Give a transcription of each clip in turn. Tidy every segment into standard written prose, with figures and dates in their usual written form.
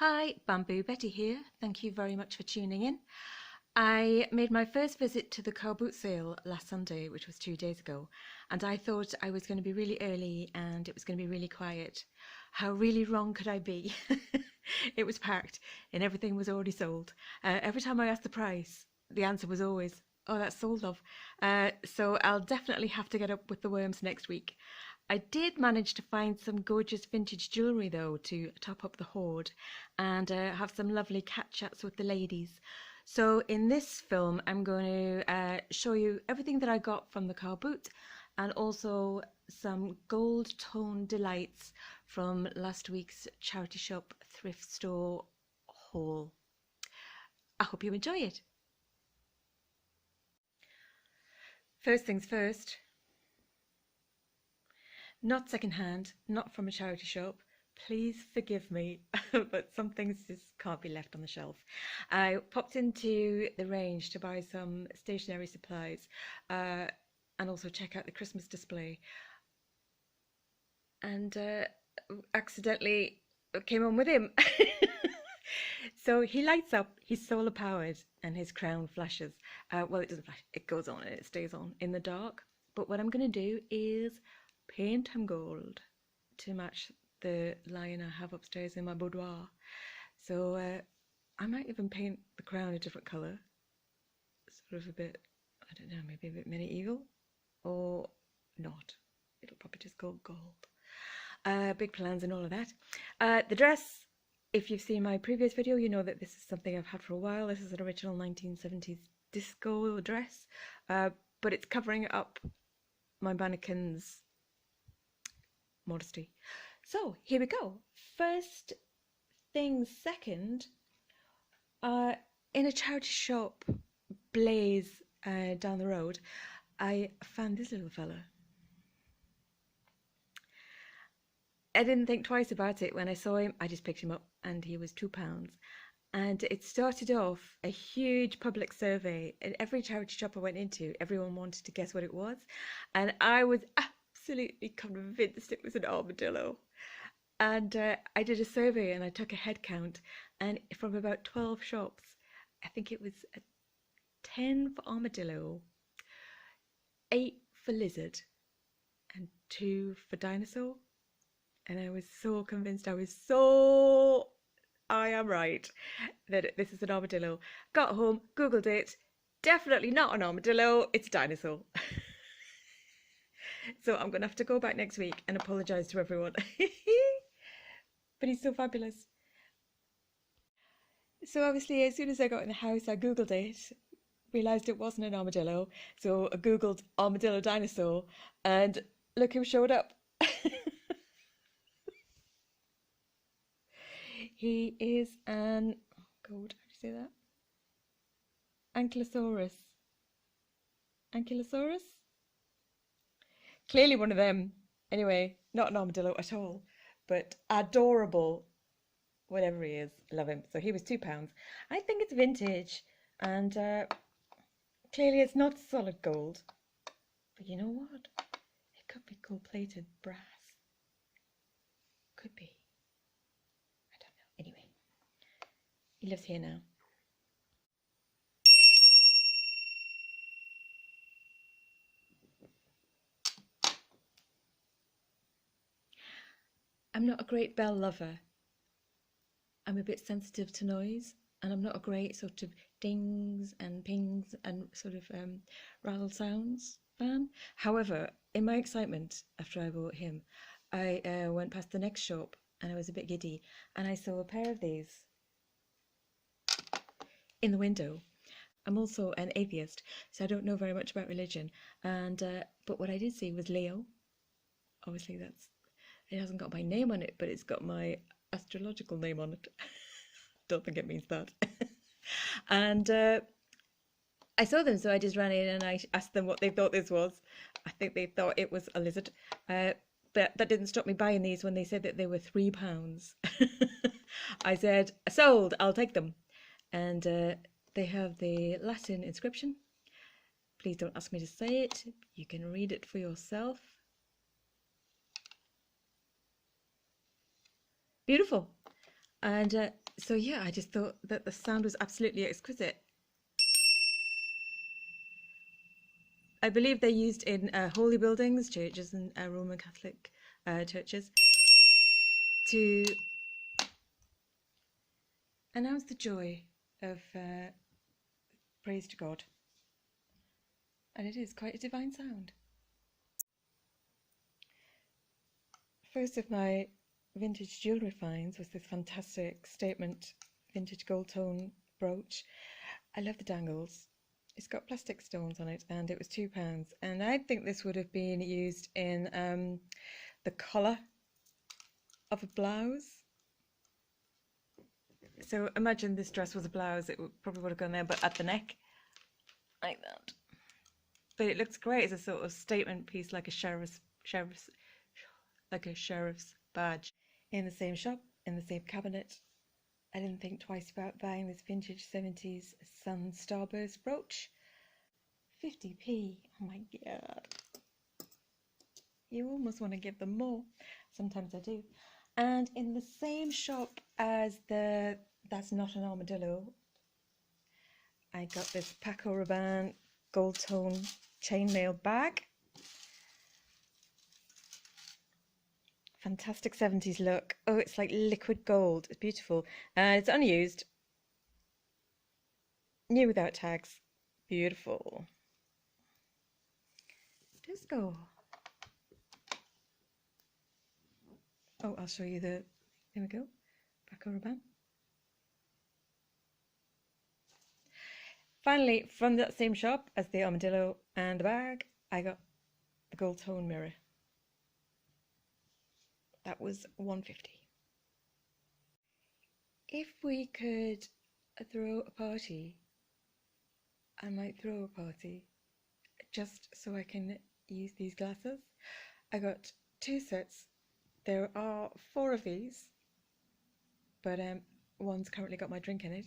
Hi, Bamboo Betty here. Thank you very much for tuning in. I made my first visit to the car boot sale last Sunday, which was 2 days ago, and I thought I was going to be really early and it was going to be really quiet. How really wrong could I be? It was packed and everything was already sold. Every time I asked the price, the answer was always, "Oh, that's sold, love." So I'll definitely have to get up with the worms next week. I did manage to find some gorgeous vintage jewellery though to top up the hoard and have some lovely cat chats with the ladies. So in this film I'm going to show you everything that I got from the car boot and also some gold tone delights from last week's charity shop thrift store haul. I hope you enjoy it. First things first, not secondhand, not from a charity shop. Please forgive me, but some things just can't be left on the shelf. I popped into the range to buy some stationery supplies and also check out the Christmas display. And accidentally came on with him. So he lights up, he's solar powered, and his crown flashes. Well, it doesn't flash, it goes on and it stays on in the dark. But what I'm going to do is paint him gold to match the lion I have upstairs in my boudoir. So I might even paint the crown a different colour, sort of a bit, I don't know, maybe a bit medieval, or not. It'll probably just go gold. Big plans and all of that. The dress, if you've seen my previous video, you know that this is something I've had for a while. This is an original 1970s disco dress, but it's covering up my mannequin's modesty. So here we go. First things second, in a charity shop, Blaze, down the road, I found this little fella. I didn't think twice about it when I saw him. I just picked him up and he was £2. And it started off a huge public survey. In every charity shop I went into, everyone wanted to guess what it was. And I was absolutely convinced it was an armadillo. And I did a survey and I took a head count, and from about 12 shops, I think it was 10 for armadillo, 8 for lizard, and 2 for dinosaur. And I was so convinced, I am right, that this is an armadillo. Got home, Googled it, definitely not an armadillo, it's a dinosaur. So I'm going to have to go back next week and apologise to everyone. But he's so fabulous. So obviously as soon as I got in the house I googled it, realised it wasn't an armadillo, so I googled armadillo dinosaur and look who showed up. He is an, oh God, how do you say that? Ankylosaurus. Ankylosaurus? Clearly one of them. Anyway, not an armadillo at all, but adorable, whatever he is. Love him. So he was £2. I think it's vintage, and clearly it's not solid gold, but you know what? It could be gold-plated brass. Could be. I don't know. Anyway, he lives here now. I'm not a great bell lover. I'm a bit sensitive to noise, and I'm not a great sort of dings and pings and sort of rattle sounds fan. However, in my excitement after I bought him, I went past the next shop and I was a bit giddy, and I saw a pair of these in the window. I'm also an atheist, so I don't know very much about religion, and but what I did see was Leo. Obviously that's, it hasn't got my name on it, but it's got my astrological name on it. Don't think it means that. And I saw them, so I just ran in and I asked them what they thought this was. I think they thought it was a lizard, but that didn't stop me buying these when they said that they were £3. I said, sold, I'll take them. And they have the Latin inscription. Please don't ask me to say it, you can read it for yourself. Beautiful. And So yeah, I just thought that the sound was absolutely exquisite. I believe they're used in holy buildings, churches and Roman Catholic churches to announce the joy of praise to God. And it is quite a divine sound. First of my vintage jewellery finds was this fantastic statement vintage gold tone brooch. I love the dangles. It's got plastic stones on it and it was £2. And I think this would have been used in the collar of a blouse. So imagine this dress was a blouse, it probably would have gone there, but at the neck, like that. But it looks great as a sort of statement piece, like a sheriff's badge. In the same shop, in the same cabinet, I didn't think twice about buying this vintage 70s Sun Starburst brooch. 50p, oh my god. You almost want to give them more. Sometimes I do. And in the same shop as the That's Not an Armadillo, I got this Paco Rabanne gold tone chainmail bag. Fantastic 70s look. Oh, it's like liquid gold. It's beautiful. It's unused. New without tags. Beautiful. Disco. Oh, I'll show you the... Here we go. Paco Rabanne. Finally, from that same shop as the armadillo and the bag, I got the gold tone mirror. That was £1.50. If we could throw a party, I might throw a party just so I can use these glasses. I got 2 sets. There are 4 of these, but one's currently got my drink in it.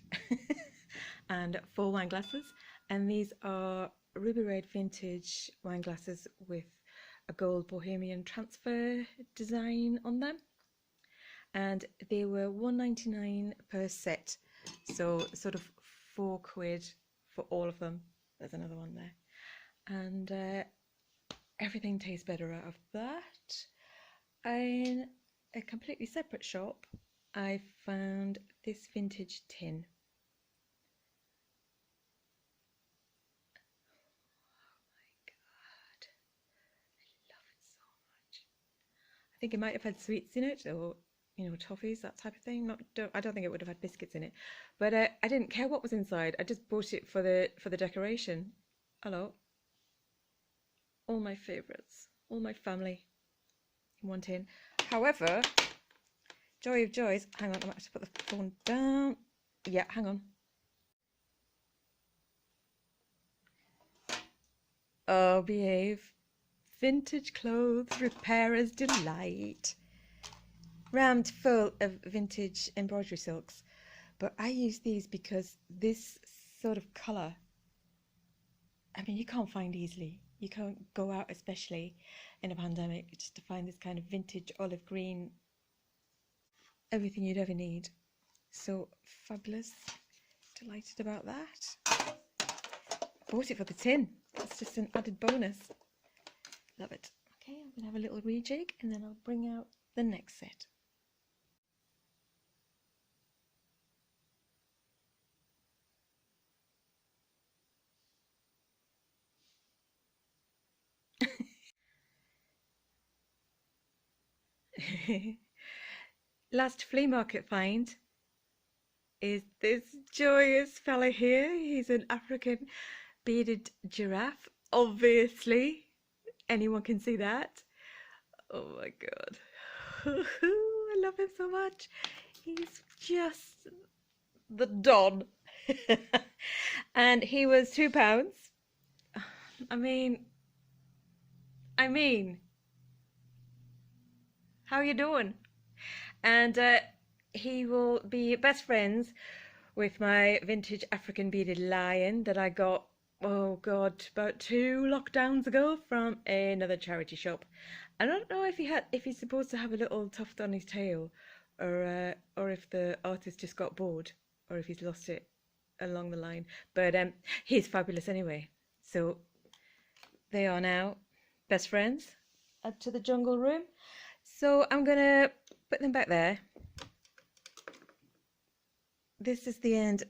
And 4 wine glasses, and these are ruby red vintage wine glasses with a gold bohemian transfer design on them, and they were £1.99 per set, so sort of £4 for all of them. There's another one there, and everything tastes better out of that. In a completely separate shop, I found this vintage tin. I think it might have had sweets in it, or toffees, that type of thing. I don't think it would have had biscuits in it, but I didn't care what was inside. I just bought it for the decoration. Hello, all my favourites, all my family in one tin. However, joy of joys. Hang on, I might have to put the phone down. Yeah, hang on. Oh, behave. Vintage clothes, repairer's delight. Rammed full of vintage embroidery silks. But I use these because this sort of colour, I mean, you can't find easily. You can't go out, especially in a pandemic, just to find this kind of vintage olive green. Everything you'd ever need. So fabulous. Delighted about that. Bought it for the tin. It's just an added bonus. Love it. Okay, I'm going to have a little rejig and then I'll bring out the next set. Last flea market find is this joyous fella here. He's an African bearded giraffe, obviously. Anyone can see that. Oh my god. I love him so much. He's just the Don. And he was £2. I mean, how you doing? And he will be best friends with my vintage African bearded lion that I got, oh god, about 2 lockdowns ago from another charity shop. I don't know if he's supposed to have a little tuft on his tail or if the artist just got bored, or if he's lost it along the line. But he's fabulous anyway. So they are now best friends. Add to the jungle room. So I'm gonna put them back there. This is the end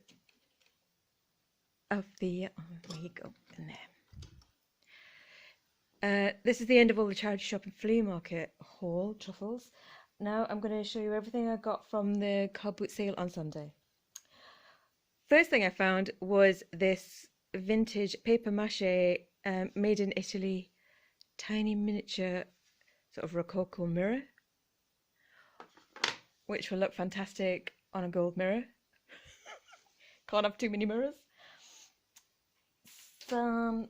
of the, oh, there you go, in there. This is the end of all the charity shop and flea market haul, truffles. Now I'm going to show you everything I got from the car boot sale on Sunday. First thing I found was this vintage paper mache made in Italy, tiny miniature sort of rococo mirror, which will look fantastic on a gold mirror. Can't have too many mirrors. Some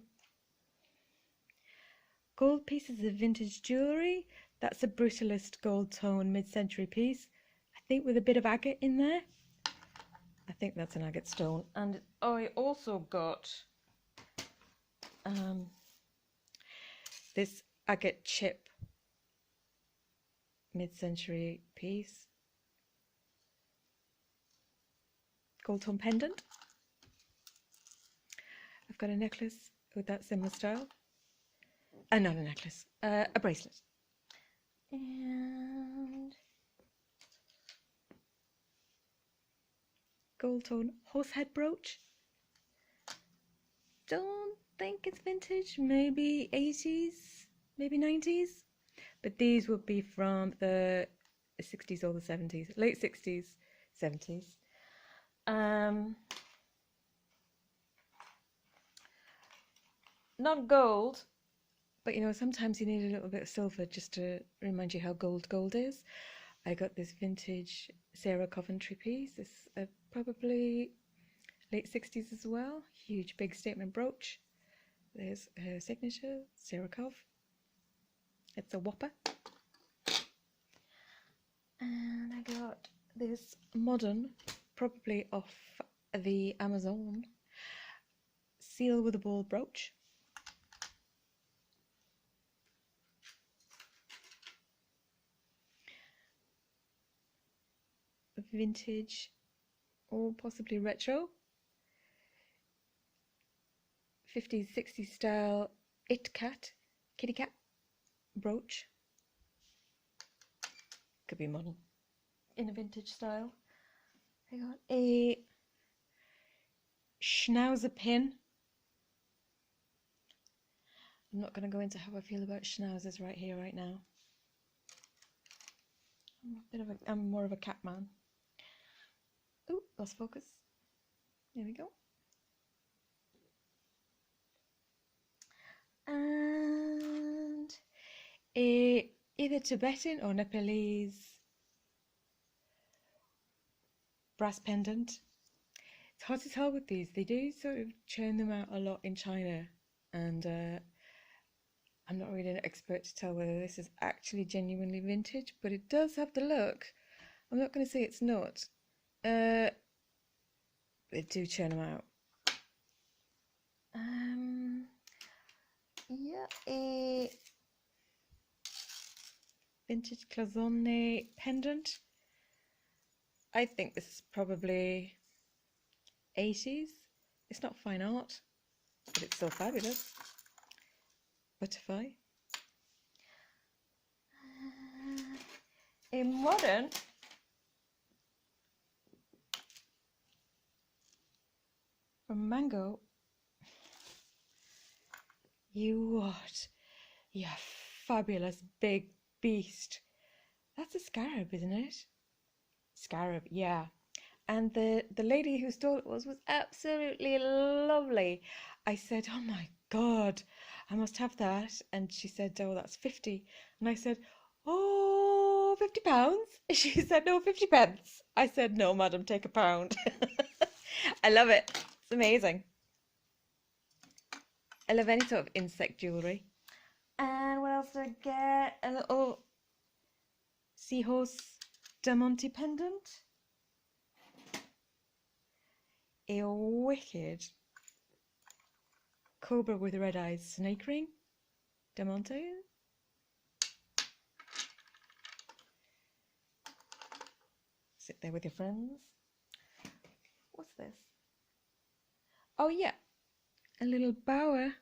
gold pieces of vintage jewellery. That's a brutalist gold tone mid-century piece, I think with a bit of agate in there. I think that's an agate stone. And I also got this agate chip mid-century piece. Gold tone pendant. I've got a necklace with that similar style. Not a necklace, a bracelet. And gold tone horsehead brooch. Don't think it's vintage, maybe 80s, maybe 90s. But these would be from the 60s or the 70s, late 60s, 70s. Not gold, but you know, sometimes you need a little bit of silver just to remind you how gold is. I got this vintage Sarah Coventry piece. It's probably late 60s as well. Huge big statement brooch. There's her signature, Sarah Cov. It's a whopper. And I got this modern, probably off the Amazon, seal with a ball brooch. Vintage or possibly retro 50s 60s style kitty cat brooch. Could be modern in a vintage style. I got a schnauzer pin. I'm not going to go into how I feel about schnauzers right here right now. I'm more of a cat man. Oh, lost focus. There we go. And a either Tibetan or Nepalese brass pendant. It's hard to tell with these. They do sort of churn them out a lot in China, and I'm not really an expert to tell whether this is actually genuinely vintage, but it does have the look. I'm not going to say it's not. They do churn them out. Yeah, a vintage cloisonne pendant. I think this is probably 80s. It's not fine art, but it's still fabulous. Butterfly. A modern from Mango. You what? You fabulous big beast. That's a scarab, isn't it? Scarab, yeah. And the lady who stole it was absolutely lovely. I said, oh my God, I must have that. And she said, oh, that's 50. And I said, oh, £50? She said, no, 50 pence. I said, no, madam, take £1. I love it. It's amazing. I love any sort of insect jewellery. And what else did I get? A little seahorse diamante pendant. A wicked cobra with red eyes snake ring. Diamante. sit there with your friends. What's this? Oh yeah, a little bower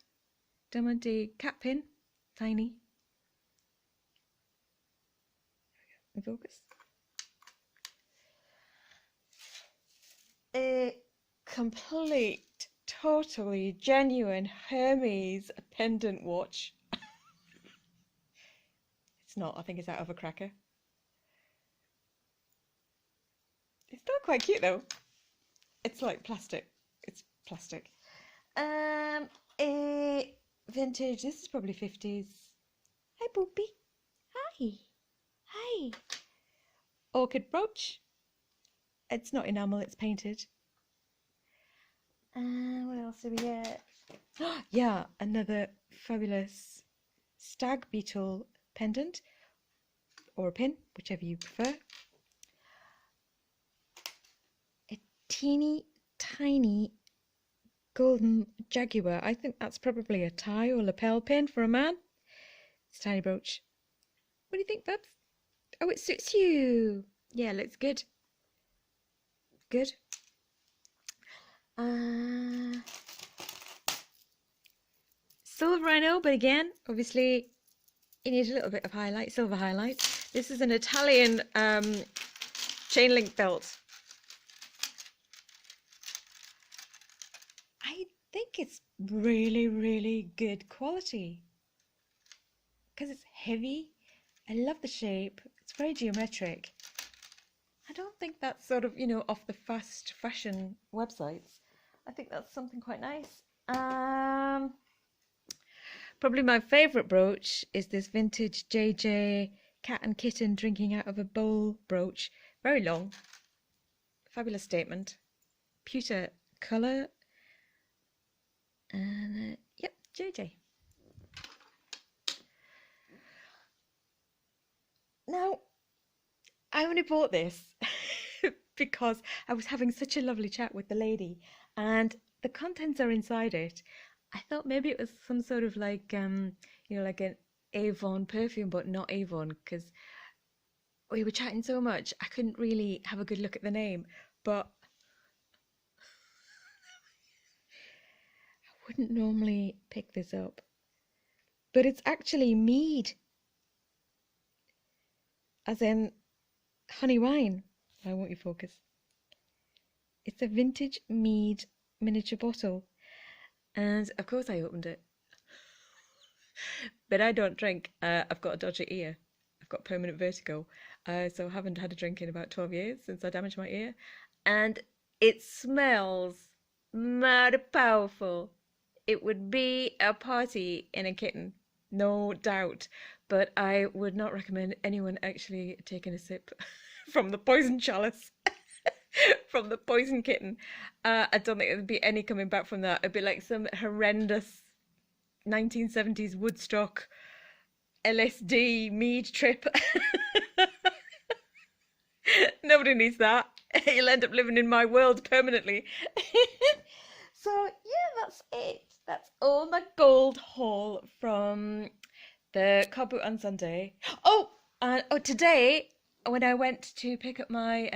diamante cat pin, tiny. In focus. A complete, totally genuine Hermes pendant watch. It's not, I think it's out of a cracker. It's still quite cute though. It's like plastic. It's plastic. A vintage, this is probably 50s. Hi Boopy. Hi. Hi. Orchid brooch. It's not enamel, it's painted. What else do we get? Yeah, another fabulous stag beetle pendant or a pin, whichever you prefer. A teeny tiny golden jaguar. I think that's probably a tie or lapel pin for a man. It's a tiny brooch. What do you think, Bubs? Oh, it suits you. Yeah, looks good. Good. Silver I know, but again, obviously, you need a little bit of highlight, silver highlights. This is an Italian chain link belt. I think it's really, really good quality because it's heavy. I love the shape. It's very geometric. I don't think that's sort of, off the fast fashion websites. I think that's something quite nice. Probably my favourite brooch is this vintage JJ cat and kitten drinking out of a bowl brooch. Very long. Fabulous statement. Pewter colour. And yep, JJ. Now, I only bought this because I was having such a lovely chat with the lady and the contents are inside it. I thought maybe it was some sort of like, like an Avon perfume, but not Avon, because we were chatting so much, I couldn't really have a good look at the name, but I wouldn't normally pick this up. But it's actually mead, as in honey wine. I want you to focus. It's a vintage mead miniature bottle. And of course I opened it. But I don't drink. I've got a dodgy ear. I've got permanent vertigo. So I haven't had a drink in about 12 years since I damaged my ear. And it smells mad powerful. It would be a party in a kitten, no doubt. But I would not recommend anyone actually taking a sip from the poison chalice. From the poison kitten. I don't think there'd be any coming back from that. It'd be like some horrendous 1970s Woodstock LSD mead trip. Nobody needs that. You'll end up living in my world permanently. So yeah, that's it. That's all my gold haul from the car boot on Sunday. Oh, today when I went to pick up my,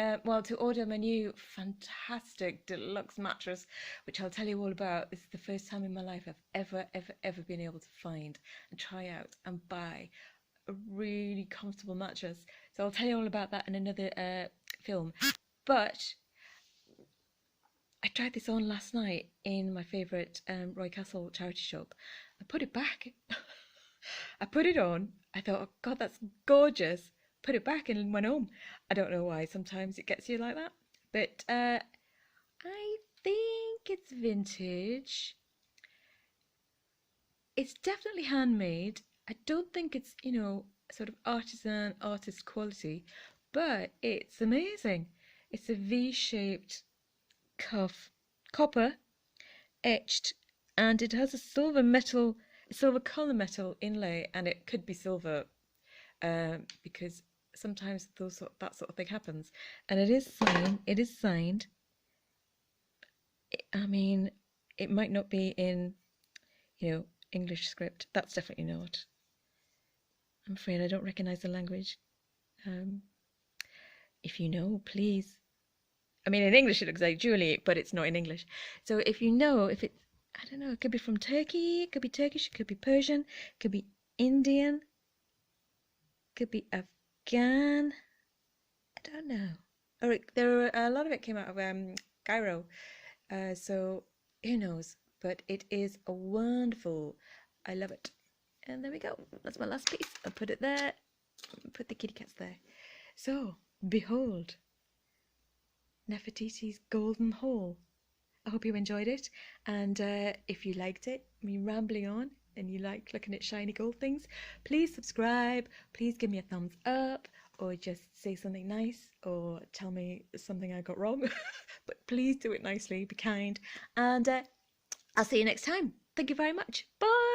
to order my new fantastic deluxe mattress, which I'll tell you all about. This is the first time in my life I've ever been able to find and try out and buy a really comfortable mattress. So I'll tell you all about that in another film. But I tried this on last night in my favourite Roy Castle charity shop. I put it back. I put it on. I thought, oh God, that's gorgeous. Put it back and went home. I don't know why. Sometimes it gets you like that. But I think it's vintage. It's definitely handmade. I don't think it's, sort of artist quality, but it's amazing. It's a V-shaped cuff, copper, etched, and it has a silver colour metal inlay, and it could be silver because sometimes that sort of thing happens. And it is signed. I mean, it might not be in, English script. That's definitely not. I'm afraid I don't recognise the language. if you know, please. I mean, in English it looks like jewelry, but it's not in English. So if you know, if it's, I don't know, it could be from Turkey, it could be Turkish, it could be Persian, it could be Indian, it could be Afghan. I don't know. Or there were a lot of it came out of Cairo. So who knows? But it is a wonderful. I love it. And there we go. That's my last piece. I'll put it there. Put the kitty cats there. So behold, Nefertiti's Golden Hall. I hope you enjoyed it, and if you liked it, me rambling on, and you like looking at shiny gold things, please subscribe, please give me a thumbs up, or just say something nice, or tell me something I got wrong, but please do it nicely, be kind, and I'll see you next time. Thank you very much. Bye!